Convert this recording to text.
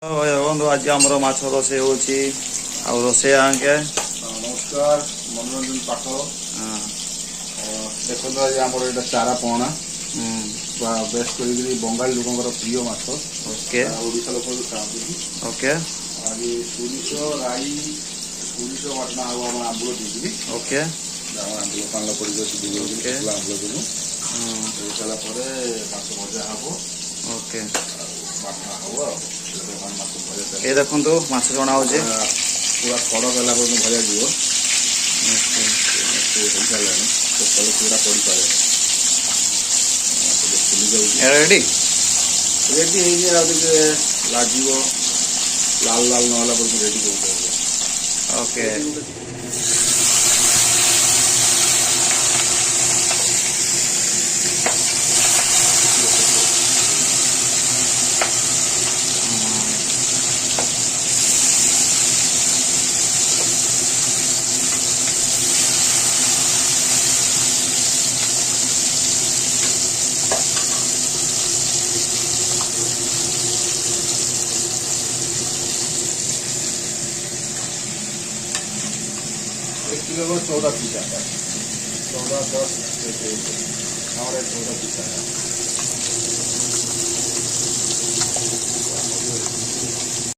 ବନ୍ଧୁ ଆଜି ଆମର ମାଛ ରୋଷେଇ ହଉଛି ଆଉ ରୋଷେଇ ଆଙ୍କେ ନମସ୍କାର ମନୋରଞ୍ଜନ ପାଠ ଦେଖନ୍ତୁ ଆଜି ଆମର ଏଇଟା ଚାରା ପହଣା ବା ବେଶ କରିକିରି ବଙ୍ଗାଳୀ ଲୋକଙ୍କର ପ୍ରିୟ ମାଛ ଓକେ ଓଡ଼ିଶା ଲୋକ ବି ଖାଆନ୍ତି। ଓକେ ଆଜି ସୋରିଷ ରାଇ ସୋରିଷ ବାଟଣା ଆଉ ଆମ ଆମ୍ବୁଳ ଦେଇକିରି ଓକେ ଆମ୍ବୁଳ ପାଣିରେ ପଡ଼ିକି ଅଛି ଓକେ ଆମ୍ବୁଳ ଦେବୁ ହେଇସାରିଲା ପରେ ମାଛ ଭଜା ହବ ଓକେ ବାଟଣା ହବ ଆଉ ମାଛ ଭଜା ଏ ଦେଖନ୍ତୁ ମାଛ ଛଣା ହଉଛି ପୁରା କଡ଼କ ହେଲା ପର୍ଯ୍ୟନ୍ତ ଭଜା ଯିବ ହେଇସାରିଲାଣି ତ ତଳେ ପୁରା ପଡ଼ିପାରେ ଫୁଲି ଯାଉଛି ରେଡି ରେଡ଼ି ହେଇକି ଆଉ ଟିକେ ଲାଗିବ ଲାଲ ଲାଲ ନହେଲା ପର୍ଯ୍ୟନ୍ତ ରେଡ଼ି କରୁଛନ୍ତି। ଓକେ एक किलो में 14 पीस आता है 14 10 हमारे 14 पीस आया।